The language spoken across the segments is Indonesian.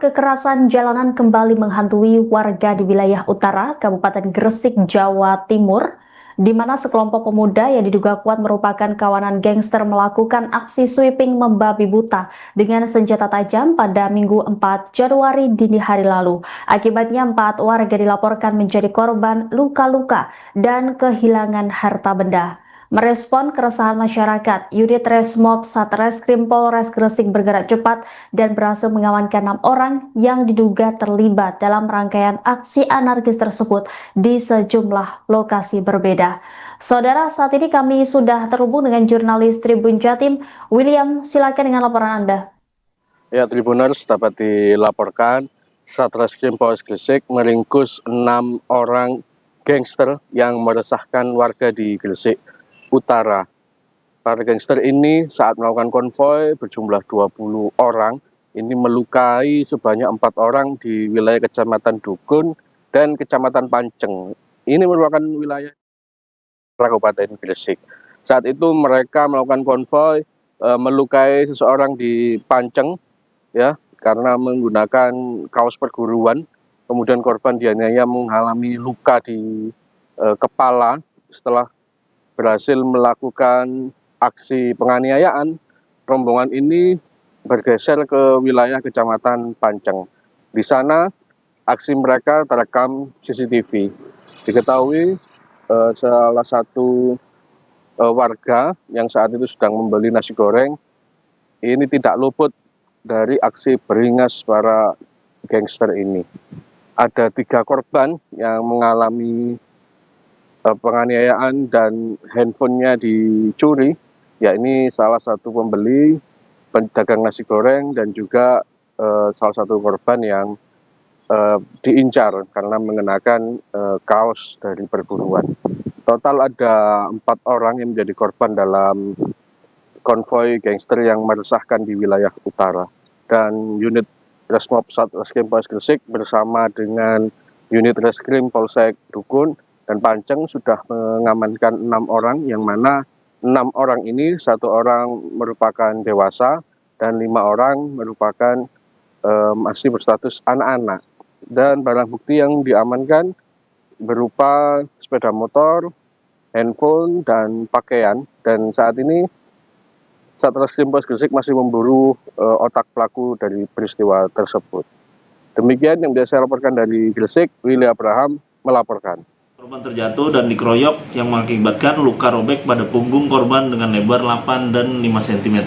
Kekerasan jalanan kembali menghantui warga di wilayah utara Kabupaten Gresik, Jawa Timur, di mana sekelompok pemuda yang diduga kuat merupakan kawanan gangster melakukan aksi sweeping membabi buta dengan senjata tajam pada Minggu 4 Januari dini hari lalu. Akibatnya 4 warga dilaporkan menjadi korban luka-luka dan kehilangan harta benda. Merespon keresahan masyarakat, Unit Resmob Satreskrim Polres Gresik bergerak cepat dan berhasil mengamankan 6 orang yang diduga terlibat dalam rangkaian aksi anarkis tersebut di sejumlah lokasi berbeda. Saudara, saat ini kami sudah terhubung dengan jurnalis Tribun Jatim, William. Silakan dengan laporan Anda. Ya, Tribuners, dapat dilaporkan Satreskrim Polres Gresik meringkus 6 orang gangster yang meresahkan warga di Gresik Utara. Para gangster ini saat melakukan konvoy berjumlah 20 orang, ini melukai sebanyak 4 orang di wilayah Kecamatan Dukun dan Kecamatan Panceng. Ini merupakan wilayah Kabupaten Gresik. Saat itu mereka melakukan konvoy melukai seseorang di Panceng, ya, karena menggunakan kaos perguruan. Kemudian korban dianiaya mengalami luka di kepala setelah berhasil melakukan aksi penganiayaan. Rombongan ini bergeser ke wilayah Kecamatan Panceng. Di sana aksi mereka terekam CCTV. Diketahui salah satu warga yang saat itu sedang membeli nasi goreng ini tidak luput dari aksi beringas para gangster ini. Ada 3 korban yang mengalami penganiayaan dan handphonenya dicuri, yakni salah satu pembeli, pedagang nasi goreng, dan juga salah satu korban yang diincar karena mengenakan kaos dari perguruan. Total ada 4 orang yang menjadi korban dalam konvoy gangster yang meresahkan di wilayah utara. Dan unit Resmob Satreskrim Polres Gresik bersama dengan unit Reskrim Polsek Dukun dan Panceng sudah mengamankan 6 orang, yang mana 6 orang ini 1 orang merupakan dewasa dan 5 orang merupakan masih berstatus anak-anak. Dan barang bukti yang diamankan berupa sepeda motor, handphone, dan pakaian. Dan saat ini Satreskrim Polres Gresik masih memburu otak pelaku dari peristiwa tersebut. Demikian yang bisa saya laporkan dari Gresik, Willy Abraham melaporkan. Korban terjatuh dan dikeroyok yang mengakibatkan luka robek pada punggung korban dengan lebar 8 dan 5 cm.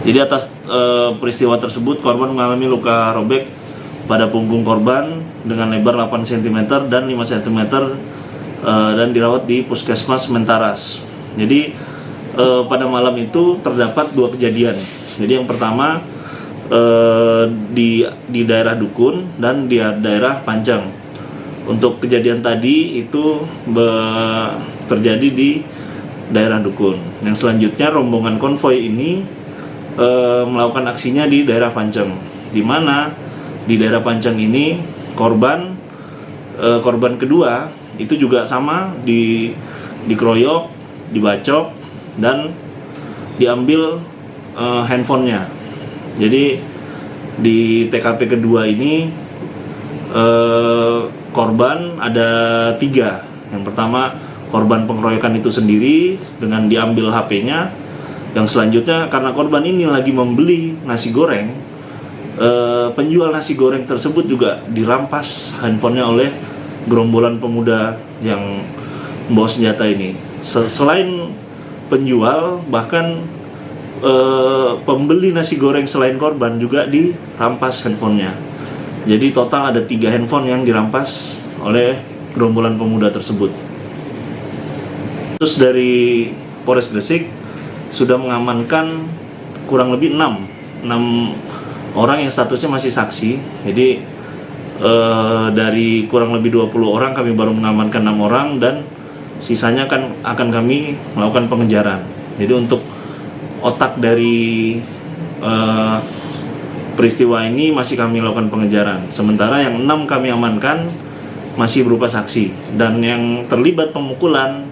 Jadi atas peristiwa tersebut korban mengalami luka robek pada punggung korban dengan lebar 8 cm dan 5 cm dan dirawat di Puskesmas Mentaras. Jadi pada malam itu terdapat 2 kejadian. Jadi yang pertama di daerah Dukun dan di daerah Panceng. Untuk kejadian tadi itu terjadi di daerah Dukun. Yang selanjutnya rombongan konvoy ini melakukan aksinya di daerah Panceng, di mana di daerah Panceng ini korban kedua itu juga sama dikeroyok, dibacok, dan diambil handphonenya. Jadi di TKP kedua ini korban ada 3. Yang pertama korban pengeroyokan itu sendiri dengan diambil HP-nya. Yang selanjutnya karena korban ini lagi membeli nasi goreng, penjual nasi goreng tersebut juga dirampas handphonenya oleh gerombolan pemuda yang membawa senjata ini. Selain penjual, bahkan pembeli nasi goreng selain korban juga dirampas handphonenya. Jadi total ada 3 handphone yang dirampas oleh gerombolan pemuda tersebut. Terus dari Polres Gresik sudah mengamankan kurang lebih 6 orang yang statusnya masih saksi. Jadi dari kurang lebih 20 orang kami baru mengamankan 6 orang dan sisanya akan kami melakukan pengejaran. Jadi untuk otak dari peristiwa ini masih kami lakukan pengejaran. Sementara yang 6 kami amankan masih berupa saksi, dan yang terlibat pemukulan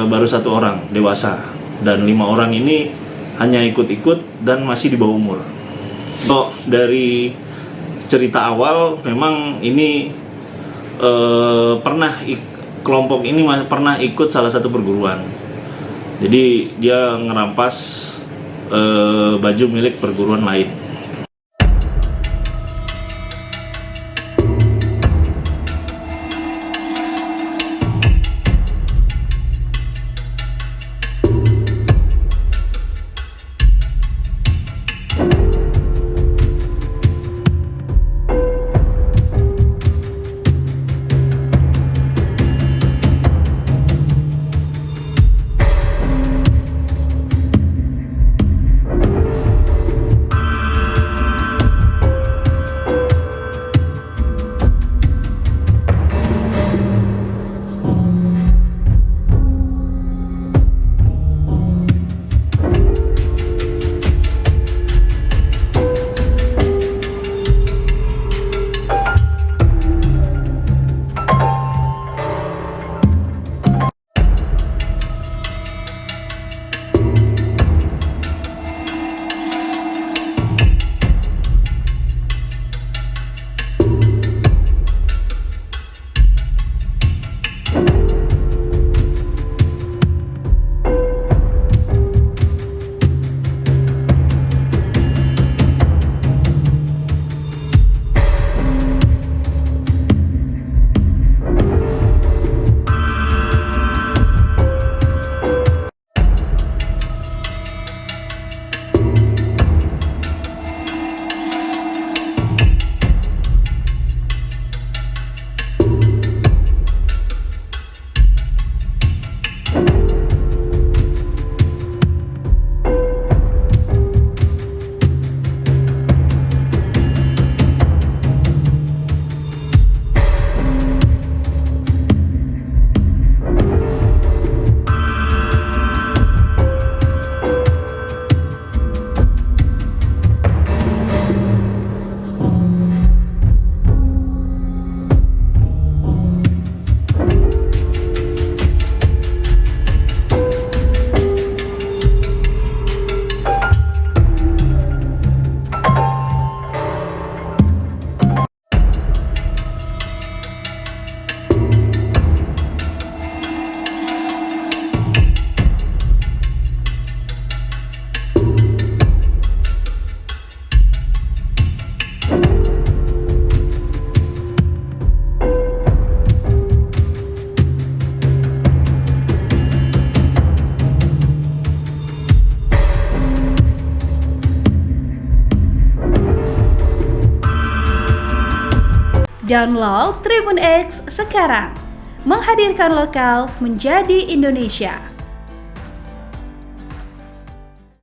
baru 1 orang dewasa, dan 5 orang ini hanya ikut-ikut dan masih di bawah umur. So, dari cerita awal memang ini kelompok ini pernah ikut salah satu perguruan. Jadi dia ngerampas baju milik perguruan lain. Download Tribun X sekarang, menghadirkan lokal menjadi Indonesia.